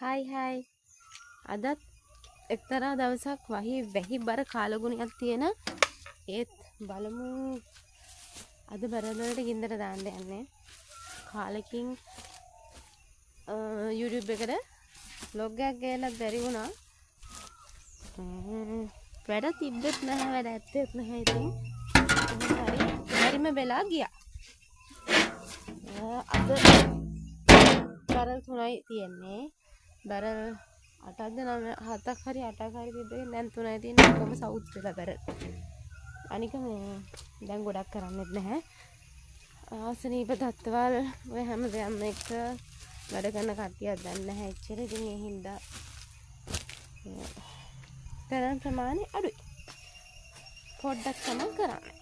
හයි අදත් එක්තරා දවසක් වැහි බර කාලගුණයක් තියෙන ඒත් බලමු අද බරවලට ගින්දර දාන්න යන්නේ කාලෙකින් YouTube එකට vlog එකක් ගේලා බැරි වුණා වැඩ තිබ්බෙත් නැහැ වැඩ ඇත්තෙත් නැහැ ඉතින් හරි හරිම වෙලා ගියා අද බරල් 3යි තියෙන්නේ බරල් 8ක්ද 7ක් හරි 8ක් හරි තිබ්බේ දැන් 3යි තියෙන්නේ කොහොම සවුත් වෙලා බරල් අනික මේ දැන් ගොඩක් කරන්නෙත් නැහැ ආසනීප තත්ත්වවල ඔය හැම දෙයක්ම එක්ක වැඩ කරන කට්ටියක් දැන් නැහැ එච්චර ඉතින් ඒ හින්දා කරන ප්‍රමාණය අඩුයි පොඩ්ඩක් තමයි කරන්නේ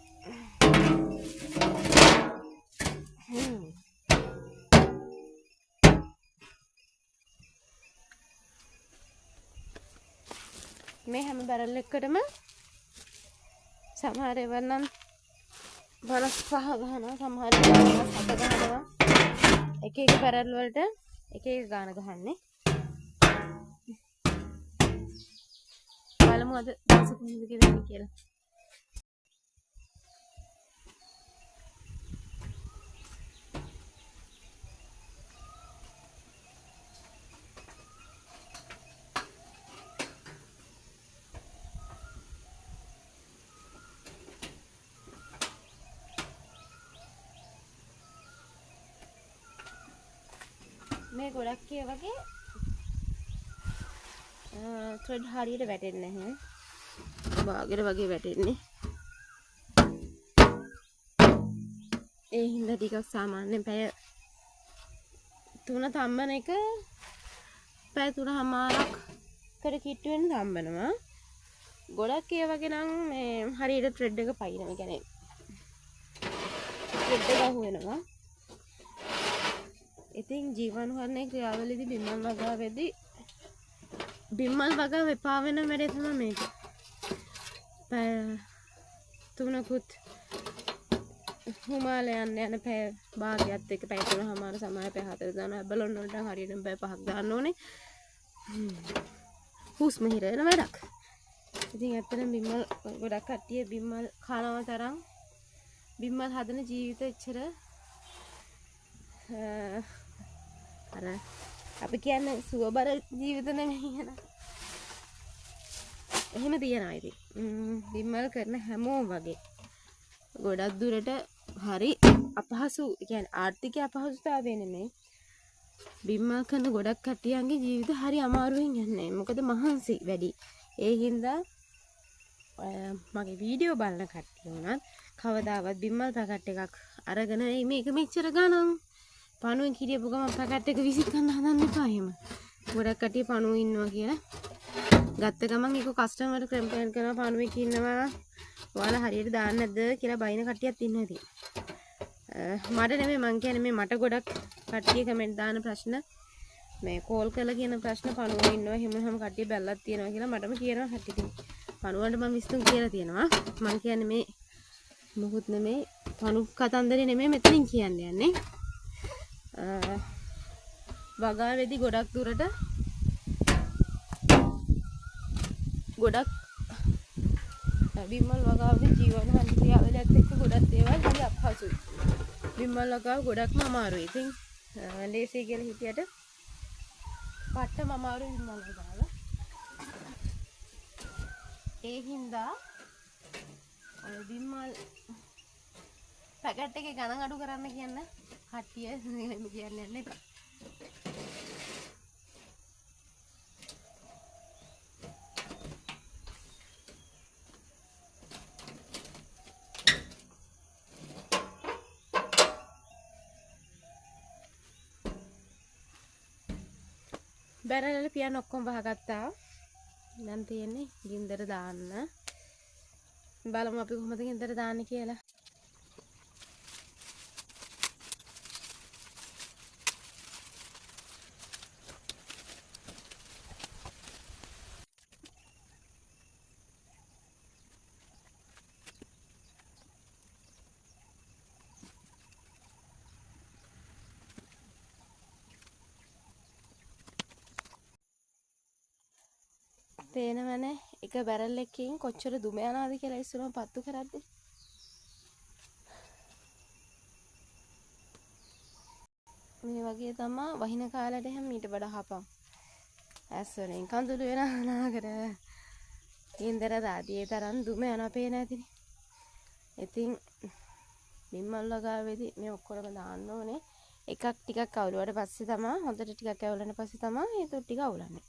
මේ හැම බැරල් එකකටම සමහර ඒවා නම් 55 ගහනවා සමහර ඒවා 7 ගහනවා එක එක බැරල් වලට එක එක ගාන ගහන්නේ බලමු අද දවස කොහොමද වෙන්නේ කියලා මේ ගොඩක් ඒ වගේ ත්‍රෙඩ් හරියට වැටෙන්නේ නැහැ. බාගෙට වගේ වැටෙන්නේ. ඒ හින්දා ටිකක් සාමාන්‍යයෙන් පැය 3 තම්බන එක පැය 3මාරක් කර කිට්ටු වෙන තම්බනවා. ගොඩක් ඒ වගේ නම් මේ හරියට ත්‍රෙඩ් එක පයින්නවා. ඒ කියන්නේ ත්‍රෙඩ් එක අහු වෙනවා. ඉතින් ජීවනුහරණයේ ක්‍රියාවලියේදී බිම්මල් වගාවේදී බිම්මල් වගාව එපා වෙන වැඩේ තමයි මේක. පැය 3කුත් හිමාලයන් යන පැය භාගයත් එක්ක පැය 3මාර සමාය පැය 4 දානවා. බැලුන් වලට හරියටම පැය 5ක් දාන්න ඕනේ. හුස්ම හිර වෙන වැඩක්. ඉතින් ඇත්තටම බිම්මල් ගොඩක් කට්ටිය බිම්මල් කනවා තරම් බිම්මල් හදන ජීවිත එච්චර අර අපි කියන්නේ සුවබර ජීවිත නෙමෙයි නේද? එහෙම තියනවා ඉතින්. බිම්මල් කරන හැමෝම වගේ ගොඩක් දුරට හරි අපහසු කියන්නේ ආර්ථික අපහසුතාවය නෙමෙයි. බිම්මල් කරන ගොඩක් කට්ටියන්ගේ ජීවිත හරි අමාරුවෙන් යන්නේ. මොකද මහන්සි වැඩි. ඒ හින්දා මගේ වීඩියෝ බලන කට්ටිය උනත් කවදාවත් බිම්මල් පැකට් එකක් අරගෙන මේක මෙච්චර ගණන් පණුවෙන් කිරියපු ගමන් පැකට් එක විසිට ගන්න හදන්න එපා එහෙම. ගොඩක් කට්ටිය පණුව ඉන්නවා කියලා. ගත්ත ගමන් ඒක කස්ටමර්ට කම්ප්ලේන්ට් කරනවා පණුවෙක් ඉන්නවා. ඔයාලා හරියට දාන්නේ නැද්ද කියලා බයින කට්ටියක් ඉන්නවා ඉතින්. මට නෙමෙයි මං කියන්නේ මේ මට ගොඩක් කට්ටිය කමෙන්ට් දාන ප්‍රශ්න මේ කෝල් කරලා කියන ප්‍රශ්න පණුව ඉන්නවා හැම කට්ටිය බැලලා තියෙනවා කියලා මටම කියනවා කට්ටිය ඉතින්. පණුවන්ට මම විස්තුම් කියලා තියෙනවා. මං කියන්නේ මේ මොකුත් නෙමෙයි පණු කතන්දරේ නෙමෙයි මෙතනින් කියන්න යන්නේ. වගාවේදී ගොඩක් දුරට ගොඩක් බිම්මල් වගාවේ ජීවන හරි ක්‍රියාවලියත් එක්ක ගොඩක් දේවල් හරි අපහසුයි. බිම්මල් වගාව ගොඩක්ම අමාරුයි. ඉතින් ලේසි කියලා හිතියට පට්ටම අමාරුයි බිම්මල් වගාව. ඒ හින්දා බිම්මල් පැකට් එකේ ගණන් අඩු කරන්න කියන්න කට්ටිය එහෙම කියන්නේ නැහැ එපා. බැරල් වල පියන් ඔක්කොම වහගත්තා. දැන් තියෙන්නේ ගින්දර දාන්න. බලමු අපි කොහොමද ගින්දර දාන්නේ කියලා. පේනවනේ එක බැරල් එකකින් කොච්චර දුම යනවාද කියලා ඉස්සරම පත්තු කරද්දි. මේ වගේ තමයි වහින කාලයට හැම ඊට වඩා හපම්. ඇස් වලින් කඳුළු වෙනවා කර. ගින්දර දාදී ඒ තරම් දුම යනවා පේන ඇතිනේ. ඉතින් බිම්මල් ලගාවේදී මේ ඔක්කොම දාන්න ඕනේ. එකක් ටිකක් අවුලුවාට පස්සේ තමයි හොඳට ටිකක් ඇවුලන පස්සේ තමයි ඒ තුට් ටික අවුලන්නේ.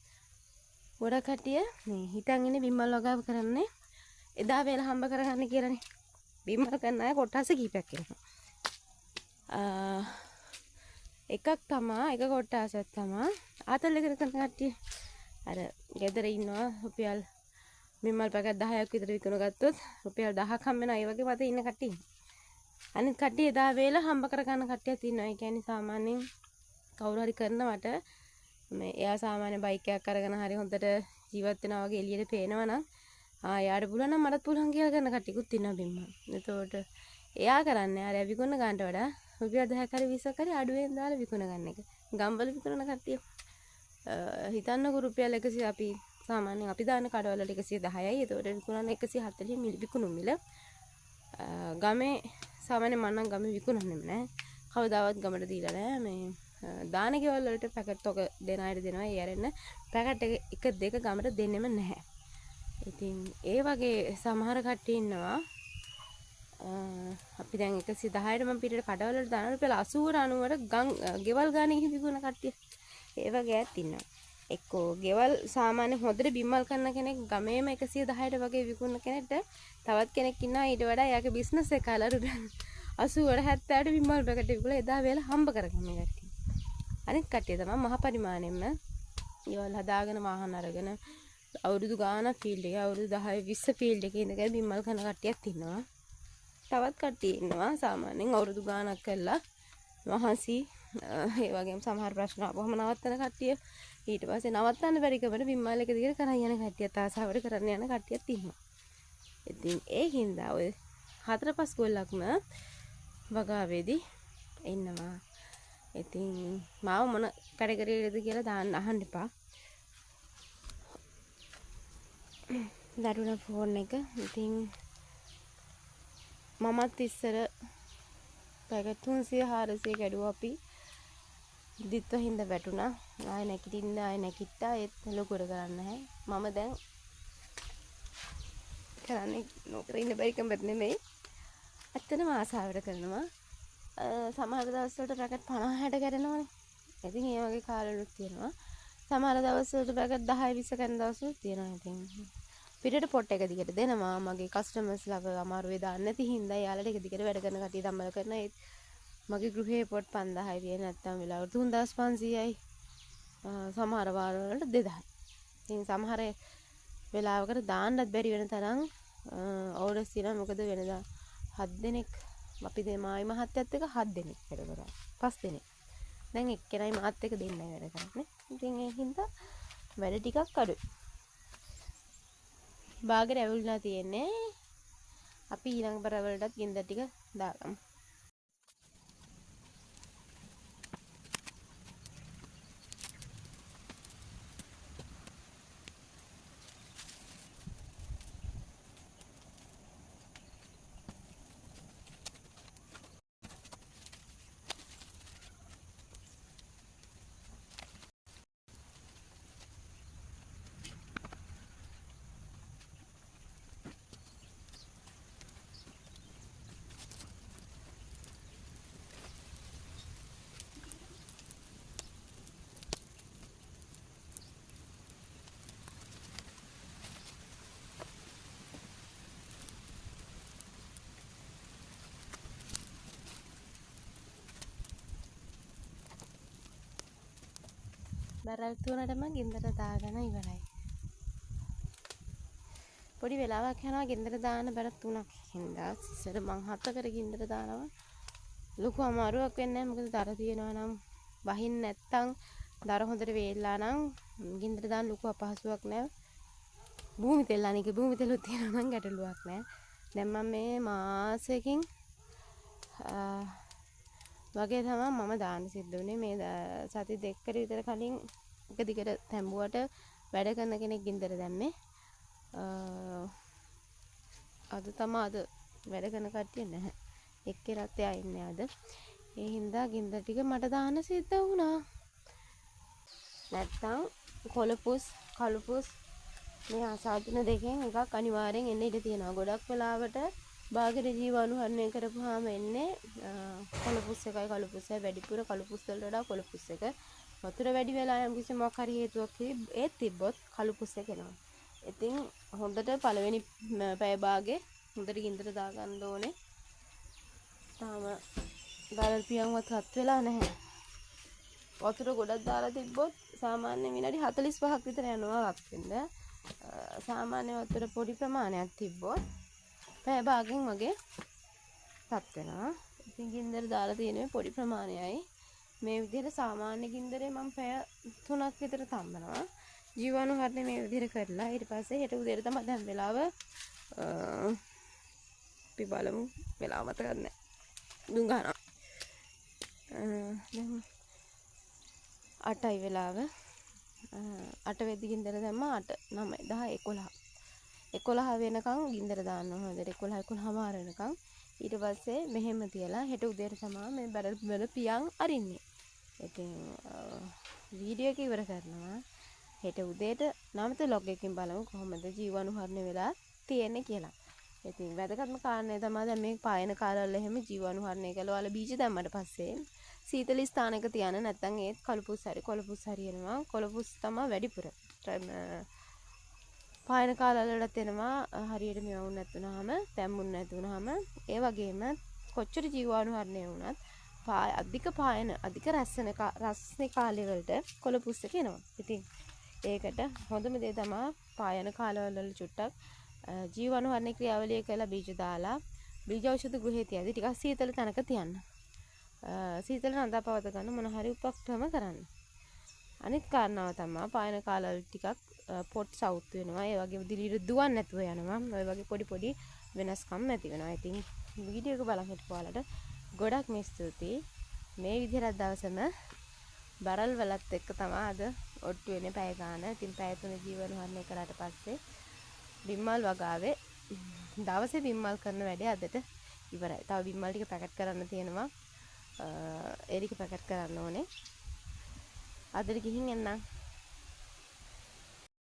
ගොඩක් කට්ටිය මේ හිතන් ඉන්නේ බිම්මල් ලගාව කරන්නේ එදා වේලා හම්බ කරගන්න කියලානේ. බිම්මල් කරන අය කොටස් කීපයක් ඉන්නවා. එකක් තමයි එක කොටසක් තමයි ආතල් එකට කරන කට්ටිය. අර ගෙදර ඉන්නවා රුපියල් බිම්මල් පැකට් 10ක් විතර විකුණ ගත්තොත් රුපියල් 1000ක් හම්බ වෙනවා. ඒ වගේ මත ඉන්න කට්ටිය. අනිත් කට්ටිය එදා වේලා හම්බ කරගන්න කට්ටියක් ඉන්නවා. ඒ කියන්නේ සාමාන්‍යයෙන් කවුරු හරි කරනවට මේ එයා සාමාන්‍ය බයික් එකක් අරගෙන හරි හොඳට ජීවත් වෙනවා වගේ එළියට පේනවා නම් යාට පුළුවන් නම් මටත් පුළුවන් කියලා කරන කට්ටියකුත් ඉන්නවා බිම්මල්. එතකොට එයා කරන්නේ අර විකුණන ගන්නට වඩා රුපියල් 10ක් හරි 20ක් හරි අඩුවෙන් දාලා විකුණ ගන්න එක. ගම්වල විකුණන කට්ටිය හිතන්නකෝ රුපියල් 100 අපි සාමාන්‍යයෙන් අපි දාන කඩවල 110යි. එතකොට විකුණන 140 මිල විකුණු මිල. ගමේ සාමාන්‍ය මම නම් ගමේ විකුණන්නෙම නෑ. කවදාවත් ගමට දීලා නෑ. මේ දාන ගෙවල් වලට පැකට් එක දෙන අයට දෙනවා. ඒ අරෙන්න පැකට් එක දෙක ගමට දෙන්නෙම නැහැ. ඉතින් ඒ වගේ සමහර කට්ටිය ඉන්නවා. අපි දැන් 110ට මම පිටට කඩවල වලට දාන රුපියල් 80 90ට ගෙවල් ගානේ විකුණන කට්ටිය. ඒ වගේ ඇත් ඉන්නවා. එක්කෝ ගෙවල් සාමාන්‍ය හොඳට බිම්මල් කරන කෙනෙක් ගමේම 110ට වගේ විකුණන කෙනෙක්ට තවත් කෙනෙක් ඉන්නවා ඊට වඩා එයාගේ බිස්නස් එක අලා රුපියල් 80ට 70ට බිම්මල් පැකට් විකුණලා එදා වේලා හම්බ කරගන්න කට්ටිය. අනිත් කට්ටිය තමයි මහ පරිමාණයෙන්ම ගෙවල් හදාගෙන වාහන අරගෙන අවුරුදු ගාණක් ෆීල්ඩ් එකේ අවුරුදු 10 20 ෆීල්ඩ් එකේ ඉඳගෙන බිම්මල් කරන කට්ටියක් ඉන්නවා. තවත් කට්ටිය ඉන්නවා සාමාන්‍යයෙන් අවුරුදු ගාණක් කරලා මහන්සි ඒ වගේම සමහර ප්‍රශ්න ආවම නවත්තන කට්ටිය ඊට පස්සේ නවත්තන්න බැරි කමට බිම්මල් එක දිගට කරන් යන කට්ටියත් ආසාවට කරන්න යන කට්ටියත් ඉන්නවා. ඉතින් ඒ හින්දා ඔය 4-5 ගොල්ලක්ම වගාවේදී ඉන්නවා. ඉතින් මාව මොන කැටගරියේද කියලා දාන්න අහන්න එපා. දරුණ ෆෝන් එක. ඉතින් මමත් ඉස්සර පැකට් 300 400 කැඩුවා අපි. දිත්ව හින්දා වැටුණා. ආයෙ නැගිටින්න ආයෙ නැගිට්ටා. ඒත් ලොකුර කරන්න නැහැ. මම දැන් කරන්නේ නොකර ඉන්න බැරි කමක් නෙමෙයි. ඇත්තටම ආසාවට කරනවා. සමහර දවස්වලට පැකට් 50 60 කැඩෙනවනේ. ඉතින් ඒ වගේ කාලවලුත් තියෙනවා. සමහර දවස්වලට පැකට් 10 20 කැඩෙන දවස්වලුත් තියෙනවා. ඉතින් පිටට පොට් එක දිගට දෙනවා. මගේ කස්ටමර්ස්ලා අමාරුවේ දාන්න නැති හින්දා යාළුවට එක දිගට වැඩ කරන කට්ටිය තම්බල කරන ඒත් මගේ ගෘහයේ පොට් 5000යි තියෙන නැත්තම් වෙලාවට 3500යි. සමහර වාරවලට 2000යි. ඉතින් සමහර වෙලාවකට දාන්නත් බැරි වෙන තරම් ඕඩර්ස් තියෙනවා. මොකද වෙනදා 7 දෙනෙක් අපි මායි මහත්තයත් එක්ක 7 දෙනෙක් වැඩ කරා. 5 දෙනෙක්. දැන් එක්කෙනයි මාත් එක්ක දෙන්නයි වැඩ කරන්නේ. ඉතින් ඒ හින්දා වැඩ ටිකක් අඩුයි. බාගෙට ඇවිල්ලා තියෙන්නේ. අපි ඊළඟ බරවලටත් ගින්දර ටික දාගමු. බරල් තුනටම ගින්දර දාගෙන ඉවරයි. පොඩි වෙලාවක් යනවා ගින්දර දාන බර 3ක් හින්දා. ඉස්සර මං 7කට ගින්දර දානවා. ලොකු අමාරුවක් වෙන්නේ නැහැ. මොකද දර තියෙනවා නම් වහින්න නැත්තම් දර හොඳට වේලලා නම් ගින්දර දාන්න ලොකු අපහසුයක් නැහැ. භූමි තෙල් අනික භූමි තෙලුත් තියෙනවා නම් ගැටලුවක් නැහැ. දැන් මම මේ මාසෙකින් වගේ තමයි මම දාන්න සිද්ධ වුණේ. මේ සති දෙකකට විතර කලින් එක දිගට තැඹුවට වැඩ කරන කෙනෙක් ගින්දර දැම්මේ. අද තමයි අද වැඩ කරන කට්ටිය නැහැ. එක්කෙනත් එයා ඉන්නේ අද. ඒ හින්දා ගින්දර ටික මට දාන්න සිද්ධ වුණා. නැත්තම් කොළපුස් කළුපුස් මේ ආසාදින දෙකෙන් එකක් අනිවාර්යෙන් එන්න ඉඩ තියෙනවා. ගොඩක් වෙලාවට බාහිර ජීවාණුහරණය කරපුවාම එන්නේ කොළපුස් එකයි කළුපුස් එකයි වැඩිපුර කළුපුස් වලට වඩා කොළපුස් එක. වතුර වැඩි වෙලා යම් කිසි මොකක් හරි හේතුවක් ඒත් තිබ්බොත් කළුපුස් එක එනවා. ඉතින් හොඳට පළවෙනි පැය භාගේ හොඳට ගින්දර දාගන්න ඕනේ. තාම බරල් පියන්වත් රත් වෙලා නැහැ. වතුර ගොඩක් දාලා තිබ්බොත් සාමාන්‍ය විනාඩි 45ක් විතර යනවා රත් වෙන්න. සාමාන්‍ය වතුර පොඩි ප්‍රමාණයක් තිබ්බොත් පැය භාගෙන් වගේ රත් වෙනවා. ඉතින් ගින්දර දාලා තියෙන්නේ පොඩි ප්‍රමාණයයි. මේ විදිහට සාමාන්‍ය ගින්දරේ මම පැය 3ක් විතර තම්බනවා. ජීවාණුහරණය මේ විදිහට කරලා ඊට පස්සේ හෙට උදේට තමයි දැන් වෙලාව අපි බලමු වෙලාව මතක නැහැ. දුම් ගන්නවා. දැන් 8යි වෙලාව. 8 වෙද්දි ගින්දර දැම්මා 8 9 10 11 11 වෙනකන් ගින්දර දාන්න ඕනේ. 11:00 වෙනකන්. ඊට පස්සේ මෙහෙම තියලා හෙට උදේට තමයි මේ බඩ පියන් අරින්නේ. ඉතින් වීඩියෝ එක ඉවර කරනවා. හෙට උදේට නැවත ලොග් එකකින් බලමු කොහොමද ජීවාණුහරණය වෙලා තියෙන්නේ කියලා. ඉතින් වැදගත්ම කාරණේ තමයි දැන් මේ පායන කාලවල එහෙම ජීවාණුහරණය කළාල බීජ දැම්මට පස්සේ සීතල ස්ථානයක තියන්න නැත්නම් ඒත් කළුපුස් හරි කොළපුස් හරි එනවා. කොළපුස් තමයි වැඩිපුර. පායන කාලවලට එනවා හරියට මෙවුන් නැතුනහම, තැම්බුන් නැතුනහම, ඒ වගේම කොච්චර ජීවාණුහරණය වුණත් අධික පායන, අධික රස්නේ කාලය වලට කොළපුස් එක එනවා. ඉතින් ඒකට හොඳම දේ තමයි පායන කාලවල චුට්ටක් ජීවාණුහරණය ක්‍රියාවලිය කරලා බීජ දාලා බීජ ඖෂධ ගෘහයේ තියදී ටිකක් සීතල තැනක තියන්න. සීතල නඳා පවත ගන්න මොන හරි උපක්‍රම කරන්න. අනිත් කාරණාව තමයි පායන කාලවල ටිකක් පොට් සවුත් වෙනවා. ඒ වගේම දිලිර දුවන්නේ නැතුව යනවා. ඔය වගේ පොඩි වෙනස්කම් ඇති වෙනවා. ඉතින් වීඩියෝ එක බලන් හිටපුවාලට ගොඩක් ස්තුතියි. මේ විදිහට දවසම බරල් වලත් එක්ක තමයි අද ඔට්ටු වෙන්නේ පැය ගාන. ඉතින් පැය 3 ජීවණුහරණය කරාට පස්සේ බිම්මල් වගාවේ දවසේ බිම්මල් කරන වැඩේ අදට ඉවරයි. තව බිම්මල් ටික පැකට් කරන්න තියෙනවා. ඒ ටික පැකට් කරන්න ඕනේ. අදට ගිහින් එන්නම්.